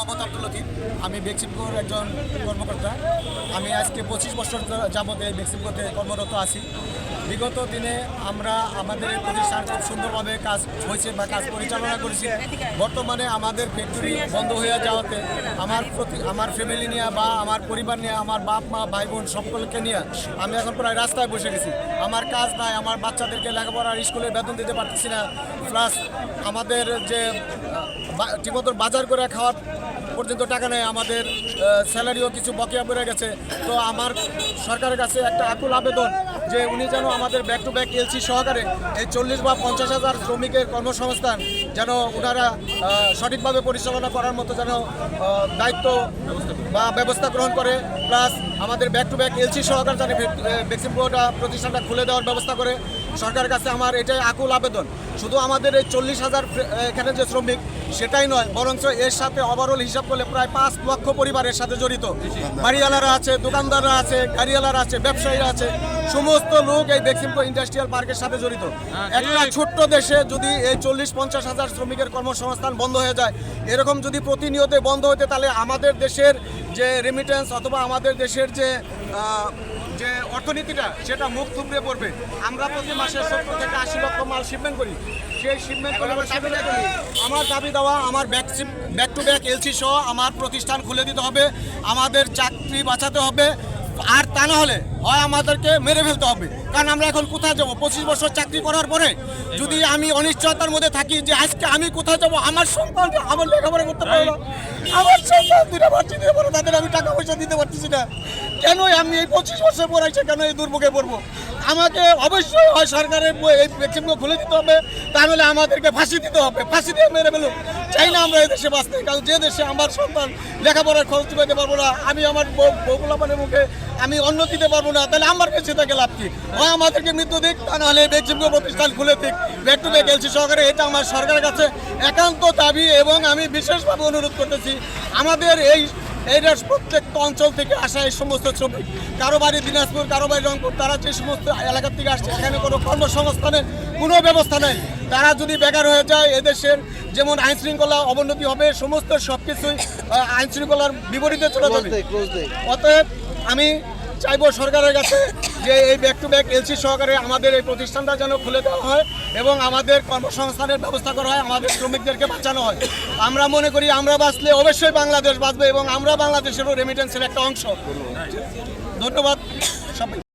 মোহাম্মদ আব্দুল লতিফ। আমি বেক্সিমকোর একজন কর্মকর্তা। আমি আজকে 25 বছর যাবত এই বেক্সিমকোতে কর্মরত আছি। বিগত দিনে আমরা আমাদের এই প্রতিষ্ঠান খুব সুন্দরভাবে কাজ হয়েছে বা কাজ পরিচালনা করেছি। বর্তমানে আমাদের ফ্যাক্টরি বন্ধ হয়ে যাওয়াতে আমার ফ্যামিলি নিয়ে বা আমার পরিবার নিয়ে, আমার বাপ মা ভাই বোন সকলকে নিয়ে আমি এখন প্রায় রাস্তায় বসে গেছি। আমার কাজ নাই, আমার বাচ্চাদেরকে লেখাপড়ার স্কুলে বেতন দিতে পারতেছি না, প্লাস আমাদের যে ঠিকমতো বাজার করে খাওয়ার পর্যন্ত টাকা নেই, আমাদের স্যালারিও কিছু বকেয়া পড়ে গেছে। তো আমার সরকারের কাছে একটা আকুল আবেদন যে উনি যেন আমাদের ব্যাক টু ব্যাক এলসি সহকারে এই 40 বা 50 হাজার শ্রমিকের কর্মসংস্থান যেন ওনারা সঠিকভাবে পরিচালনা করার মতো যেন দায়িত্ব বা ব্যবস্থা গ্রহণ করে, প্লাস আমাদের ব্যাক টু ব্যাক এলসি সহকারে যেন বেক্সিমকোটা প্রতিষ্ঠানটা খুলে দেওয়ার ব্যবস্থা করে। সরকারের কাছে আমার এটাই আকুল আবেদন। শুধু আমাদের এই 40,000 এখানে যে শ্রমিক সেটাই নয়, বরঞ্চ এর সাথে ওভারঅল হিসাব করলে প্রায় 5 লক্ষ পরিবারের সাথে জড়িত। বাড়িওয়ালারা আছে, দোকানদাররা আছে, গাড়িওয়ালারা আছে, ব্যবসায়ীরা আছে, সমস্ত লোক এই বেক্সিমকো ইন্ডাস্ট্রিয়াল পার্কের সাথে জড়িত। একটা ছোট্ট দেশে যদি এই 40-50 হাজার শ্রমিকের কর্মসংস্থান বন্ধ হয়ে যায়, এরকম যদি প্রতিনিয়ত বন্ধ হতে, তাহলে আমাদের দেশের যে রেমিটেন্স অথবা আমাদের দেশের যে অর্থনীতিটা সেটা মুখ থুবড়ে পড়বে। আমরা প্রতি মাসে 70 থেকে 80 লক্ষ মাল শিপমেন্ট করি। সেই শিপমেন্ট আমার দাবি দেওয়া, আমার ব্যাক টু ব্যাক এলসি সহ আমার প্রতিষ্ঠান খুলে দিতে হবে, আমাদের চাকরি বাঁচাতে হবে। আর তা না হলে হয় আমাদেরকে মেরে ফেলতে হবে। কারণ আমরা এখন কোথায় যাবো? 25 বছর চাকরি করার পরে যদি আমি অনিশ্চয়তার মধ্যে থাকি যে আজকে আমি কোথায় যাবো, আমার সন্তান আমার লেখাপড়া করতে পারবো না, আমার সন্তান 2টা বাচ্চা দিতে পারবো, তাদের আমি টাকা পয়সা দিতে পারতেছি না, কেন আমি এই 25 বছর পর এসে কেন এই দুর্ভোগে পড়বো? আমাকে অবশ্যই হয় সরকারের এই বেক্সিমকো খুলে দিতে হবে, তাহলে আমাদেরকে ফাঁসি দিতে হবে, ফাঁসি দিয়ে মেরে ফেলুক। চাই না আমরা এই দেশে বাঁচতে, কারণ যে দেশে আমার সন্তান লেখাপড়ার খরচ দিতে পারবো না, আমি আমার বউগুলাপানের মুখে আমি অন্ন দিতে পারবো না, তাহলে আমার কাছে থেকে লাভ কি? হয় আমাদেরকে মৃত্যু দিক, তা নাহলে বেক্সিমকো প্রতিষ্ঠান খুলে দিক ব্যাক টু ব্যাক এলসি সহকারে। এটা আমার সরকারের কাছে একান্ত দাবি এবং আমি বিশেষভাবে অনুরোধ করতেছি আমাদের এই প্রত্যেকটা অঞ্চল থেকে আসা এই সমস্ত শ্রমিক, কারো বাড়ি দিনাজপুর, কারো বাড়ি রংপুর, তারা যে সমস্ত এলাকা থেকে আসছে এখানে কোনো কর্মসংস্থানের কোনো ব্যবস্থা নেই। তারা যদি বেকার হয়ে যায়, এদেশের যেমন আইন শৃঙ্খলা অবনতি হবে, সমস্ত সব কিছুই আইন শৃঙ্খলার বিপরীতে চলে যাবে। অতএব আমি চাইবো সরকারের কাছে যে এই ব্যাক টু ব্যাক এলসি সহকারে আমাদের এই প্রতিষ্ঠানটা যেন খুলে দেওয়া হয় এবং আমাদের কর্মসংস্থানের ব্যবস্থা করা হয়, আমাদের শ্রমিকদেরকে বাঁচানো হয়। আমরা মনে করি আমরা বাঁচলে অবশ্যই বাংলাদেশ বাঁচবে এবং আমরা বাংলাদেশেরও রেমিটেন্সের একটা অংশ। ধন্যবাদ সবাই।